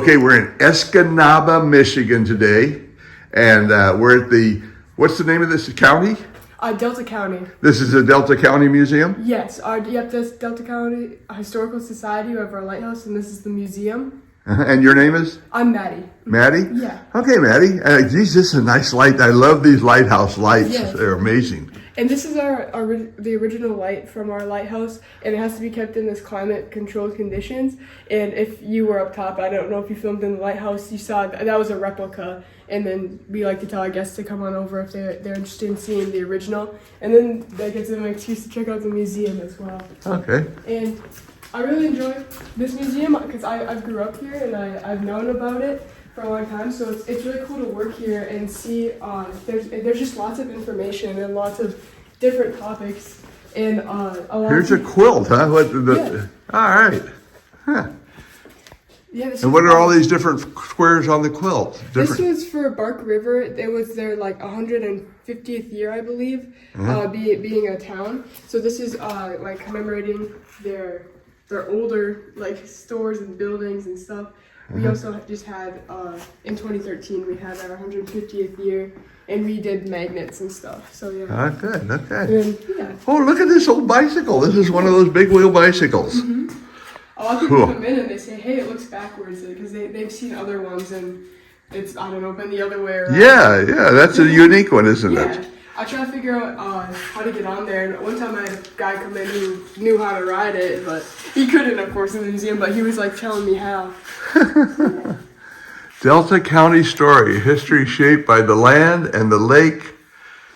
Okay, we're in Escanabe, Michigan today, and we're at what's the name of this county? Delta County. This is the Delta County Museum? Yes, this Delta County Historical Society. We have our lighthouse, and this is the museum. And your name is? I'm Mady. Mady? Yeah. Okay, Mady. Geez, this is a nice light. I love these lighthouse lights. Yes. They're amazing. And this is the original light from our lighthouse, and it has to be kept in this climate-controlled conditions. And if you were up top, I don't know if you filmed in the lighthouse, you saw that was a replica. And then we like to tell our guests to come on over if they're interested in seeing the original. And then that gives them an excuse to check out the museum as well. Okay. And I really enjoy this museum because I grew up here and I've known about it for a long time, so it's really cool to work here and see there's just lots of information and lots of different topics and a lot. Here's a quilt, huh? Yeah. All right. Huh. Yeah. And what are all these different squares on the quilt? This was for Bark River. It was their 150th year, I believe, being a town. So this is commemorating their older stores and buildings and stuff. We also just had, in 2013, we had our 150th year, and we did magnets and stuff, so yeah. Ah, good, okay. Then, yeah. Oh, look at this old bicycle. This is one of those big wheel bicycles. Mm-hmm. A lot of people come in and they say, hey, it looks backwards, because they've seen other ones, and it's, I don't know, been the other way around. Yeah, that's a unique one, isn't it? I try to figure out how to get on there, and one time I had a guy come in who knew how to ride it, but he couldn't, of course, in the museum, but he was telling me how. Delta County story, history shaped by the land and the lake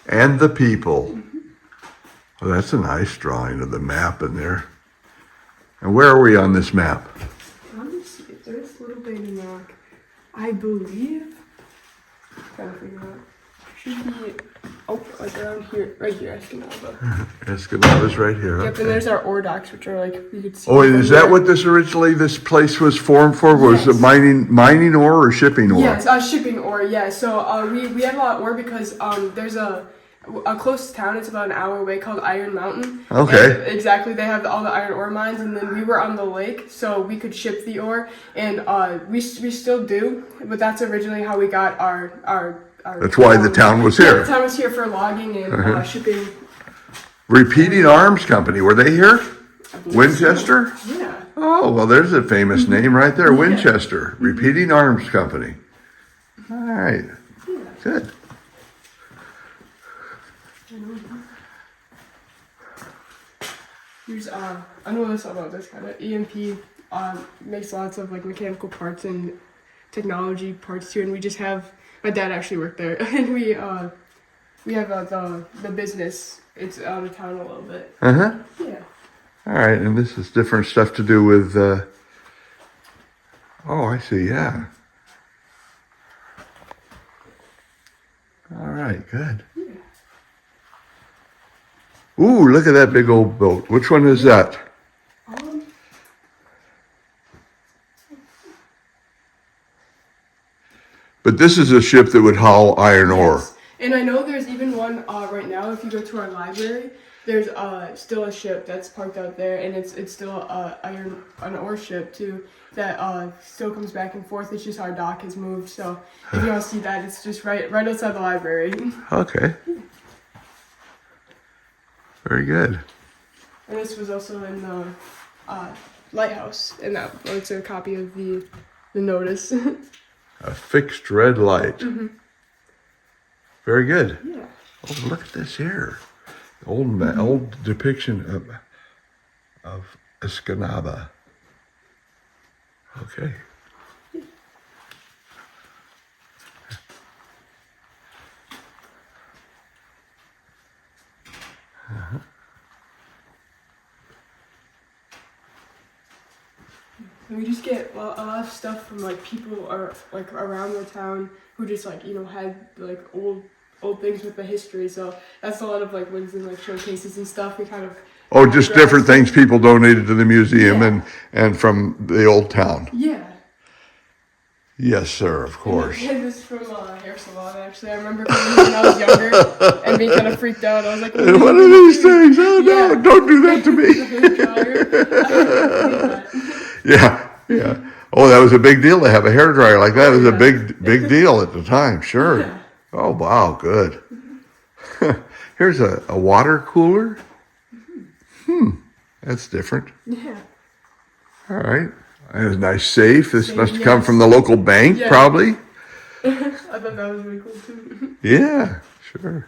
and the people. Well, that's a nice drawing of the map in there. And where are we on this map? Let me see. There's Little Bay De Noc. I believe. Trying to figure out. Should be around here, right here, Escanabe. Escanabe's right here. Yep, Okay. and there's our ore docks, which are you could see. Oh, and is that what this place was formed for? Was it mining ore or shipping ore? Yes, shipping ore. Yeah. So we had a lot of ore because there's a close town. It's about an hour away called Iron Mountain. Okay. And exactly. They have all the iron ore mines, and then we were on the lake, so we could ship the ore, and we still do. But that's originally how we got our That's why the town was here. Yeah, the town was here for logging and shipping. Repeating Arms Company, were they here? Winchester? So. Yeah. Oh, well, there's a famous name right there, Winchester. Repeating Arms Company. All right. Yeah. Good. Here's I know this about this kind of EMP makes lots of mechanical parts and technology parts too, and we just have my dad actually worked there, and we have the business. It's out of town a little bit. Yeah. All right, and this is different stuff to do with. Oh, I see. Yeah. All right. Good. Ooh, look at that big old boat. Which one is that? But this is a ship that would haul iron ore. And I know there's even one right now. If you go to our library, there's still a ship that's parked out there, and it's still an ore ship too that still comes back and forth. It's just our dock has moved. So if you want to see that, it's just right outside the library. Okay. Very good. And this was also in the Lighthouse, and it's a copy of the notice. A fixed red light. Mm-hmm. Very good. Yeah. Oh, look at this here. Old depiction of Escanabe. Okay. And we just get a lot of stuff from people around the town who just had old things with the history. So that's a lot of wins and showcases and stuff. We kind of just different things people donated to the museum and from the old town. Yeah. Yes, sir, of course. And this from hair salon, actually. I remember coming when I was younger and being kind of freaked out. I was like, what are these things? Oh, yeah. no, don't do that to me. The hair dryer. Yeah. Oh, that was a big deal to have a hairdryer like that. It was a Yeah. big deal at the time, sure. Yeah. Oh, wow, good. Here's a water cooler. That's different. Yeah. All right. And a nice safe. This Safe, must have come yes. from the local bank, Yeah. probably. I thought that was really cool too. Yeah, sure.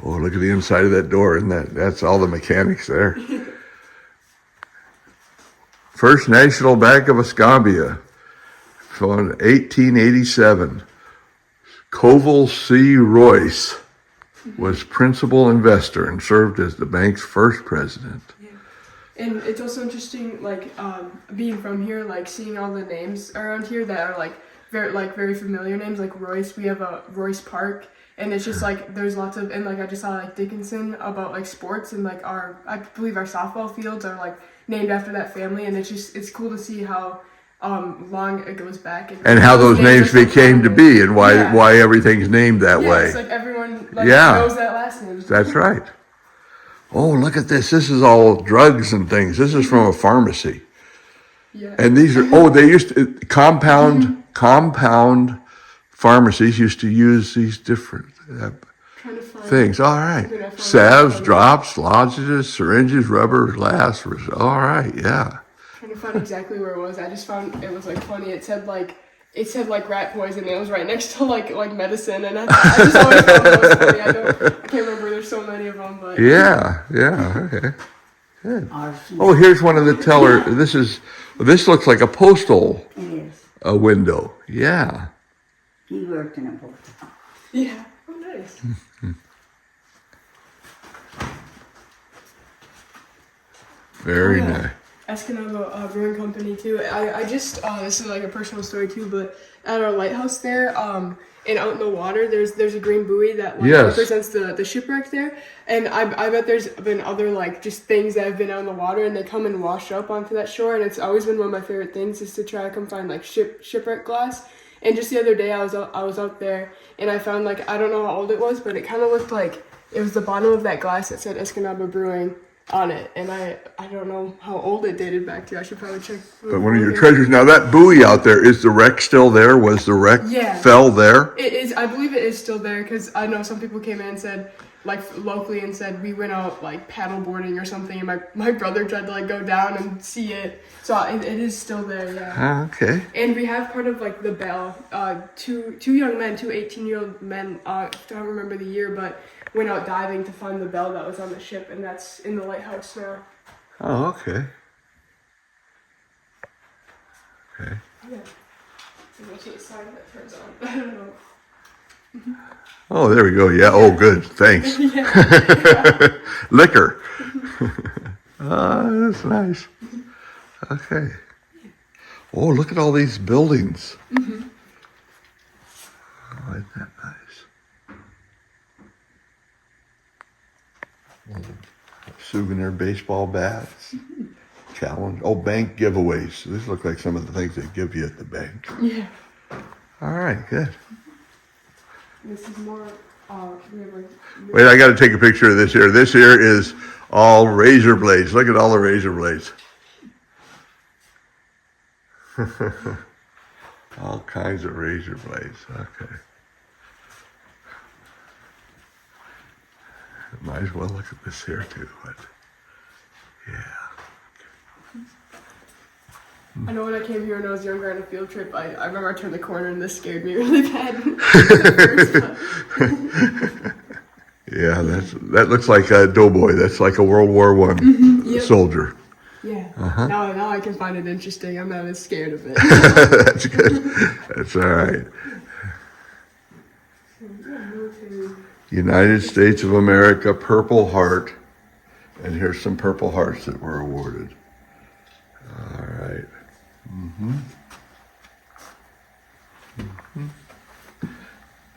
Oh, look at the inside of that door. Isn't that's all the mechanics there. First National Bank of Escambia, from 1887. Covell C. Royce was principal investor and served as the bank's first president. And it's also interesting, like being from here, like seeing all the names around here that are very familiar names, like Royce. We have a Royce Park, and it's just like there's lots of, and like I just saw like Dickinson about like sports, and like I believe our softball fields are like named after that family, and it's cool to see how long it goes back And how those names are so became to common. be, and why Yeah. why everything's named that Yeah, way. it's like everyone like Yeah. knows that last name. That's right. Oh, look at this. This is all drugs and things. This is from a pharmacy. Yeah. And these are, they used to, compound pharmacies used to use these different Trying to find things. All right. Maybe I found Salves, that. drops, lozenges, syringes, rubber, glass. All right. Yeah. Trying to find exactly where it was. I just found it was like funny. It said like rat poison, and it was right next to like medicine, and I just always thought it was funny. I can't remember. There's so many of them, but Yeah. Yeah. Okay. Good. Oh, here's one of the teller. This looks like a postal It is. window. Yeah. He worked in a post office. yeah. Oh, nice. Very Yeah. nice. Escanabe Brewing Company too. I just this is like a personal story too, but at our lighthouse there, and out in the water, there's a green buoy that like, Yes. represents the shipwreck there, and I bet there's been other like just things that have been out in the water and they come and wash up onto that shore, and it's always been one of my favorite things is to try to come find like shipwreck glass. And just the other day I was out there and I found like I don't know how old it was, but it kind of looked like it was the bottom of that glass that said Escanabe Brewing on it, and I don't know how old it dated back to. I should probably check. But one of your treasures. Now that buoy out there, is the wreck still there? Was the wreck Yeah. fell there? It is. I believe it is still there because I know some people came in and said, like locally, and said we went out like paddle boarding or something, and my brother tried to like go down and see it. So it is still there. Yeah. Ah, okay. And we have part of like the bell. Two young men, two 18-year-old men. I don't remember the year, but went out diving to find the bell that was on the ship, and that's in the lighthouse now. Oh, okay. Okay. Yeah. So go to the side that turns on. I don't know. Oh, there we go. Yeah. Oh, good. Thanks. Liquor. That's nice. Okay. Oh, look at all these buildings. Oh, isn't that nice? Souvenir baseball bats. Challenge. Oh, bank giveaways. These look like some of the things they give you at the bank. Yeah. All right, good. This is more. We have like. Wait, I got to take a picture of this here. This here is all razor blades. Look at all the razor blades. All kinds of razor blades. Okay. Might as well look at this here too, but yeah. I know when I came here when I was younger on a field trip, I remember I turned the corner and this scared me really bad. Yeah, that looks like a doughboy. That's like a World War I Yep. soldier. Yeah. Now I can find it interesting. I'm not as scared of it. That's good. That's all right. United States of America Purple Heart. And here's some Purple Hearts that were awarded. All right.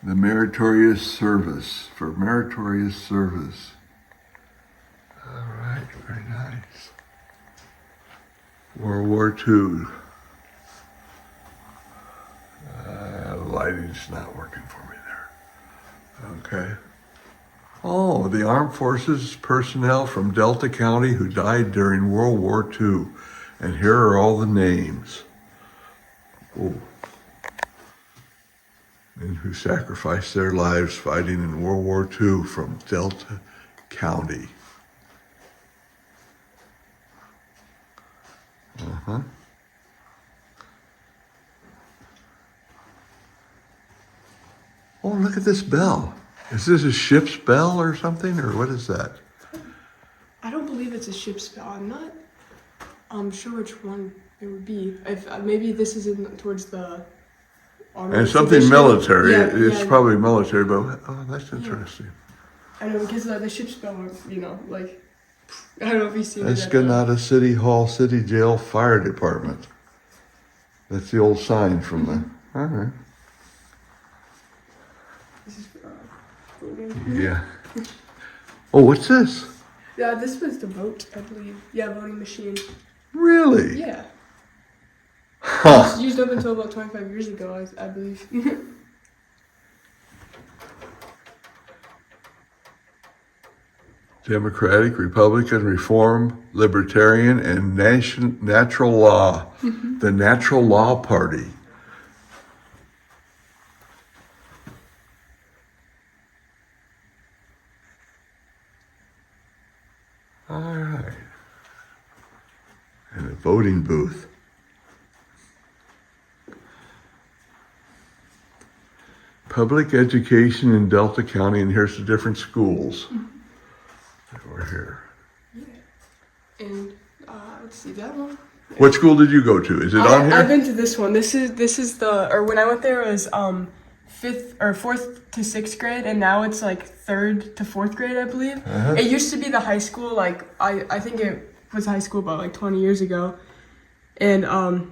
The Meritorious Service, for meritorious service. All right, very nice. World War II. The lighting's not working for me there. Okay. Oh, the Armed Forces personnel from Delta County who died during World War II. And here are all the names. Ooh. Men who sacrificed their lives fighting in World War II from Delta County. Uh-huh. Oh, look at this bell. Is this a ship's bell or something, or what is that? I don't believe it's a ship's bell. I'm not sure which one it would be. If maybe this is towards the And armored something division. military. Yeah, It's yeah. probably military, but oh, that's interesting. I know because the ship's bell, like I don't know if you've seen it. at the- Escanabe City Hall, City Jail Fire Department. That's the old sign from the. All right. This is voting. Yeah. Oh, what's this? Yeah, this was the vote, I believe. Yeah, voting machine. Really? Yeah. Huh. It's used up until about 25 years ago, I believe. Democratic, Republican, Reform, Libertarian, and Natural Law. The Natural Law Party. All right. And a voting booth. Public education in Delta County, and here's the different schools. Over here. And let's see that one. What school did you go to? Is it on I've here? been to this one. This is when I went there it was fifth or fourth to sixth grade, and now it's like third to fourth grade, I believe. It used to be the high school. Like I think it was high school about like 20 years ago, and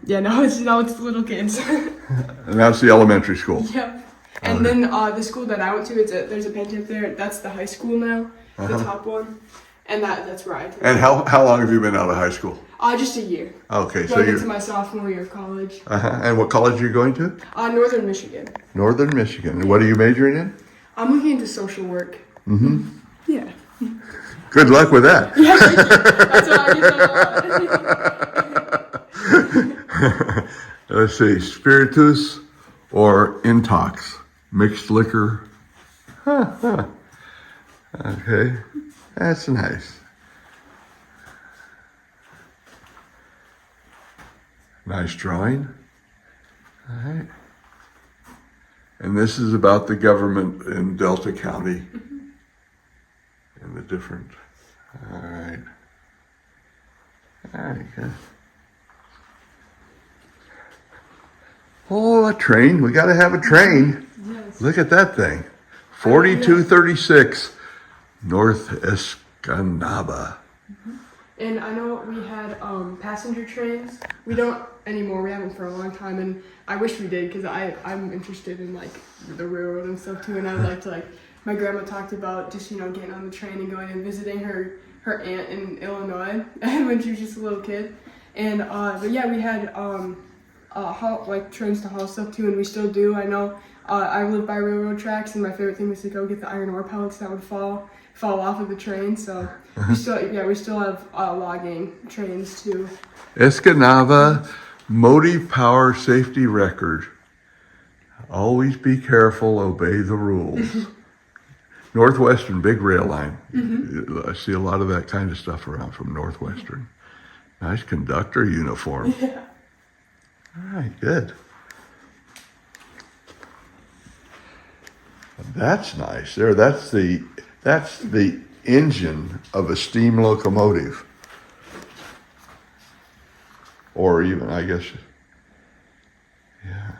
yeah, now it's little kids. And that's the elementary school. Yeah. And then the school that I went to, there's a painting up there. That's the high school now, the top one, and that's where I attended. And how long have you been out of high school? Just a year. Okay, so Going into you're. my sophomore year of college. And what college are you going to? Northern Michigan. Northern Michigan. And what are you majoring in? I'm looking into social work. Mm-hmm. Yeah. Good luck with that. Yeah, that's what I get. Let's see, spiritus or intox, mixed liquor. Okay, that's nice. Nice drawing. All right. And this is about the government in Delta County and the different. All right. All right, good. Oh, a train. We got to have a train. Yes. Look at that thing. 4236 North Escanabe. And I know we had passenger trains. We don't anymore. We haven't for a long time, and I wish we did because I'm interested in like the railroad and stuff too. And I would like to my grandma talked about just getting on the train and going and visiting her aunt in Illinois when she was just a little kid. And but yeah, we had trains to haul stuff too, and we still do. I know I live by railroad tracks, and my favorite thing was to go get the iron ore pellets that would fall off of the train. So we still have logging trains too. Escanabe Mody Power Safety Record. Always be careful, obey the rules. Northwestern, big rail line. I see a lot of that kind of stuff around from Northwestern. Nice conductor uniform. Yeah. All right, good. That's nice. That's the engine of a steam locomotive. Or even, I guess, yeah.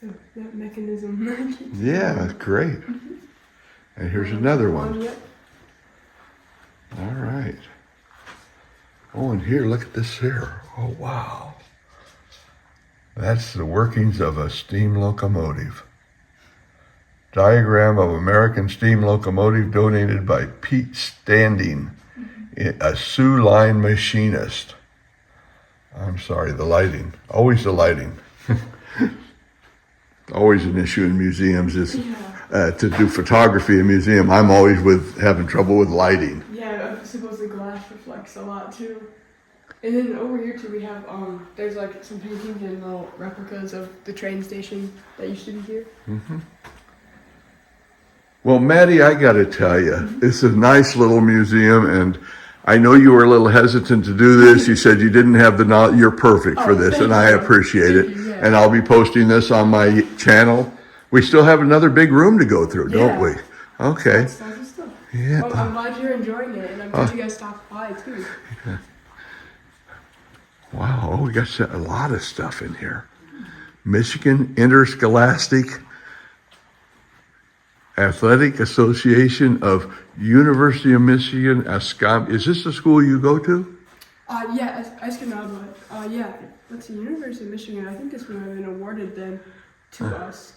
So that mechanism. Yeah, great. And here's another one. Yep. All right. Oh, and here, look at this here. Oh, wow. That's the workings of a steam locomotive. Diagram of American steam locomotive donated by Pete Standing, a Sioux line machinist. I'm sorry, the lighting. Always the lighting. Always an issue in museums is to do photography in a museum. I'm always having trouble with lighting. Yeah, I suppose the glass reflects a lot too. And then over here too, we have there's like some paintings and little replicas of the train station that used to be here. Well, Mady, I got to tell you, it's a nice little museum, and I know you were a little hesitant to do this. You said you didn't have the knowledge. You're perfect for this, and I appreciate it. You, yeah. And I'll be posting this on my channel. We still have another big room to go through, don't we? Okay. That's lots of stuff. Yeah. Well, I'm glad you're enjoying it, and I'm glad you guys stopped by too. Wow, we got a lot of stuff in here. Michigan Interscholastic Athletic Association of University of Michigan, Escanabe. Is this the school you go to? Yeah, Escanabe. Yeah, let's see, University of Michigan. I think this would have been awarded then to us.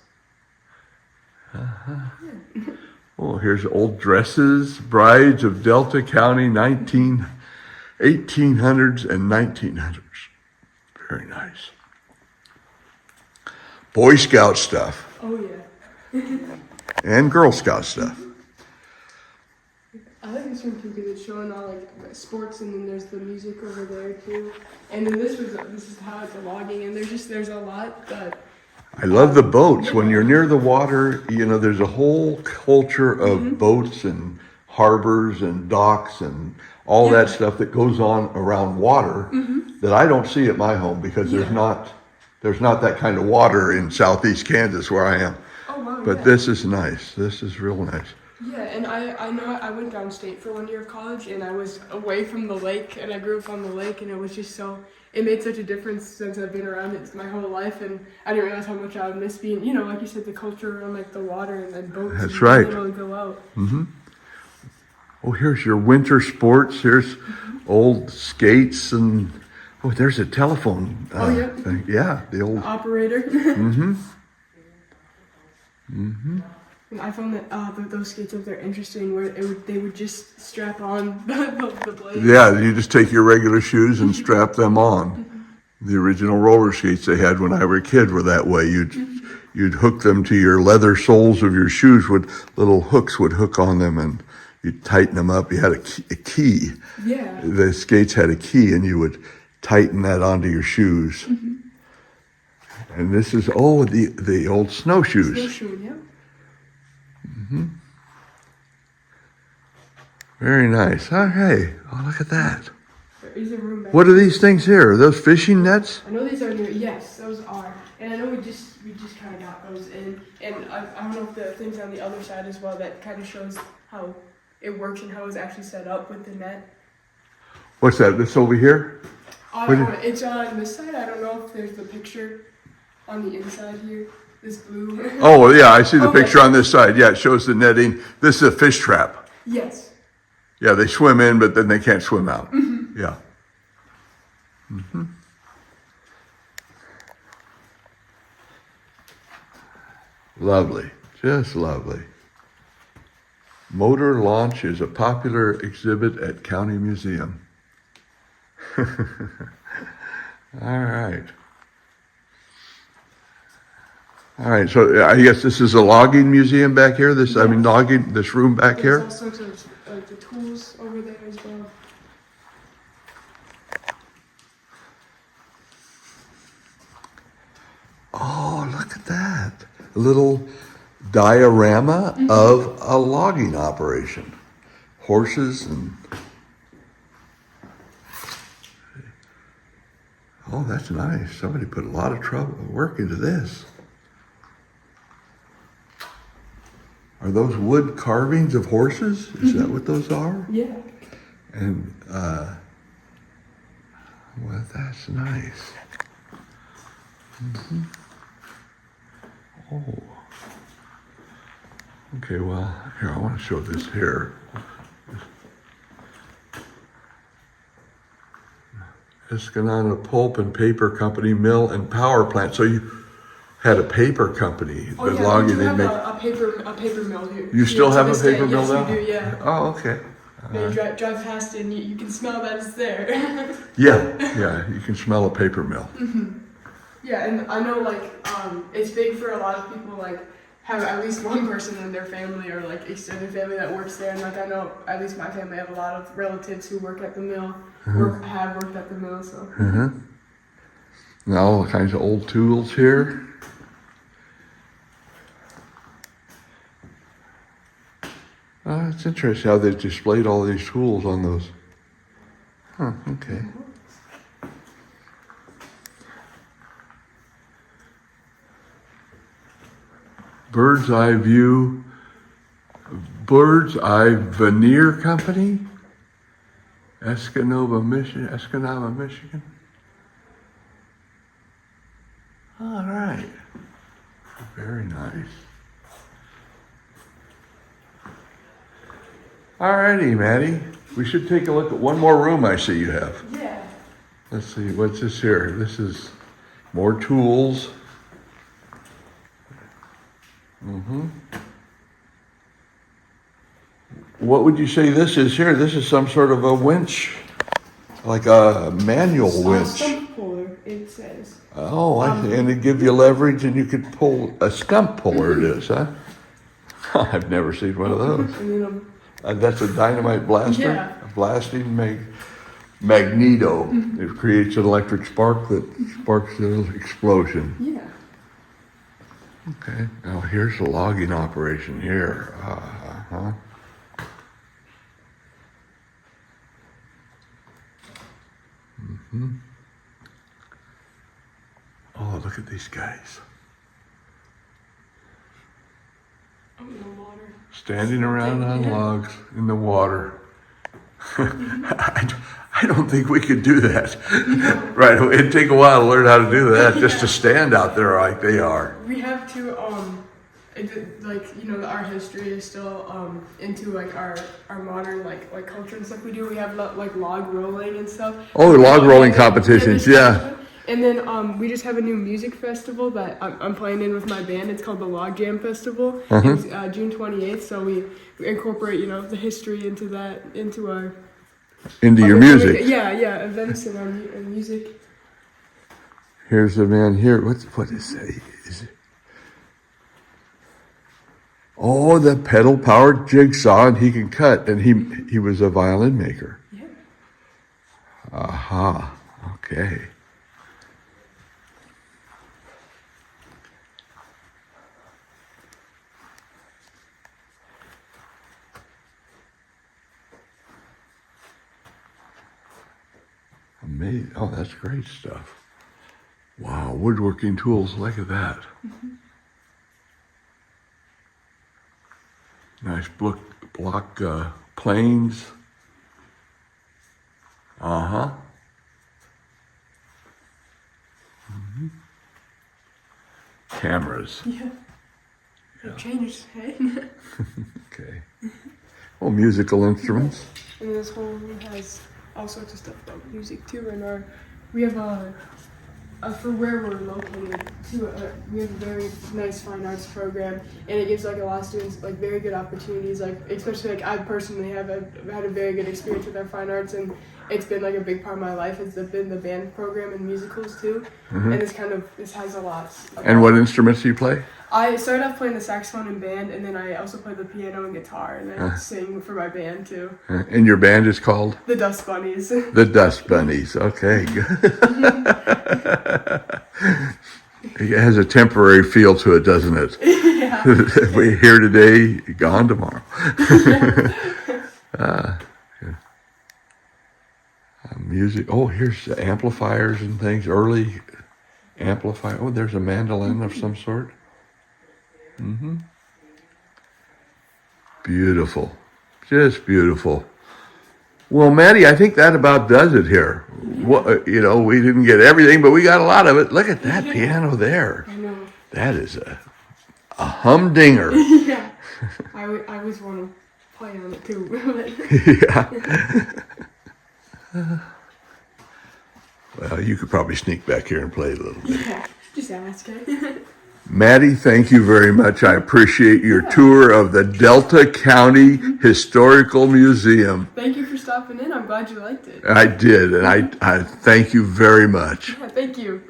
Oh, here's old dresses, brides of Delta County, 1800s and 1900s. Very nice. Boy Scout stuff Oh yeah. and Girl Scout stuff. I like this one too because it's showing all like sports, and then there's the music over there too. And then this is how it's logging, and there's a lot that. I love the boats. When you're near the water, you know, there's a whole culture of boats and harbors and docks and all that stuff that goes on around water that I don't see at my home because there's not that kind of water in southeast Kansas where I am. Oh wow. But this is nice. This is real nice. Yeah, and I know I went downstate for 1 year of college, and I was away from the lake, and I grew up on the lake, and it was just it made such a difference since I've been around it my whole life, and I didn't realize how much I would miss being, you know, like you said, the culture around like the water and boats. That's and right. being able to go out. Oh, here's your winter sports. Here's old skates and there's a telephone thing. Yeah, the old Operator. And I found that those skates up there interesting, where they would just strap on the blades. Yeah, you just take your regular shoes and strap them on. The original roller skates they had when I was a kid were that way. You'd hook them to your leather soles of your shoes with little hooks would hook on them, and you'd tighten them up. You had a key. Yeah. The skates had a key, and you would tighten that onto your shoes. And this is the old snowshoes. Snowshoe, yeah. Very nice. Oh, hey, look at that. There is a room back. What are these things here? Are those fishing nets? I know these are new. Yes, those are. And I know we just kind of got those in. And I don't know if the things on the other side as well that kind of shows how it works and how it's actually set up with the net. What's that? This over here? It's on this side. I don't know if there's the picture on the inside here. This blue. Oh, yeah, I see the Okay. picture on this side. Yeah, it shows the netting. This is a fish trap. Yes. Yeah, they swim in, but then they can't swim out. Yeah. Lovely. Just lovely. Motor launch is a popular exhibit at County Museum. All right. All right, so I guess this is a logging museum back here. This room back There's here. all sorts of the tools over there as well. Oh, look at that. A little diorama of a logging operation. Horses and... Oh, that's nice. Somebody put a lot of work into this. Are those wood carvings of horses? Is that what those are? Yeah. And, well, that's nice. Oh. Okay, well, here, I want to show this here. Escanabe Pulp and Paper Company, Mill and Power Plant. So you had a paper company. Oh yeah, logging, we do they have a paper mill here. You still to have a this day. paper mill yes, now? we do, yeah. Oh, okay. You drive past it and you can smell that it's there. Yeah, you can smell a paper mill. Yeah, and I know like it's big for a lot of people like have at least one person in their family or like extended family that works there. And like I know at least my family have a lot of relatives who work at the mill, have worked at the mill. So. And all kinds of old tools here. It's interesting how they've displayed all these tools on those. Huh, okay. Bird's Eye Veneer Company, Escanabe, Michigan. All right. Very nice. All righty, Mady. We should take a look at one more room I see you have. Yeah. Let's see, what's this here? This is more tools. What would you say this is here? This is some sort of a winch, like a manual winch. Stump puller, it says. Oh, I see. And it give you leverage and you could pull, a stump puller it is, huh? I've never seen one of those. And then, That's a dynamite blaster? Yeah. A blasting magneto. It creates an electric spark that sparks the explosion. yeah. Okay, now here's the logging operation here. Uh-huh. Oh, look at these guys. Oh, in the water. Standing around on logs in the water. I don't think we could do that. Right, it'd take a while to learn how to do that, just to stand out there like they are. We have to, our history is still into like our modern like culture and stuff we do. We have like log rolling and stuff. Oh, log rolling competitions, yeah. And then we just have a new music festival that I'm playing in with my band. It's called the Log Jam Festival. It's June 28th, so we incorporate the history into your music. Yeah, events and our music. Here's a man here. What is that? Oh, the pedal powered jigsaw, and he can cut, and he was a violin maker. Yeah. Aha. Okay. Amazing. Oh, that's great stuff. Wow, woodworking tools, look at that. Nice block planes. Cameras. Yeah. It changes, hey? Okay. Oh, musical instruments. And this whole room has all sorts of stuff about music too. And we have for where we're located too, we have a very nice fine arts program, and it gives like a lot of students like very good opportunities. Like especially like I personally have had a very good experience with our fine arts, and it's been like a big part of my life. It's been the band program and musicals too, and this has a lot. And what instruments do you play? I started off playing the saxophone in band, and then I also play the piano and guitar, and I sing for my band too. And your band is called? The Dust Bunnies. The Dust Bunnies. Okay, good. It has a temporary feel to it, doesn't it? Yeah. We're here today, gone tomorrow. Music. Oh, here's the amplifiers and things. Early amplifier. Oh, there's a mandolin of some sort. Beautiful. Just beautiful. Well, Mady, I think that about does it here. Well, we didn't get everything, but we got a lot of it. Look at that piano there. I know. That is a humdinger. Yeah. I always want to play on it too. Yeah. Well, you could probably sneak back here and play a little bit. Yeah. Just ask it. Mady, thank you very much. I appreciate your tour of the Delta County Historical Museum. Thank you for stopping in. I'm glad you liked it. I did, and I thank you very much. Yeah, thank you.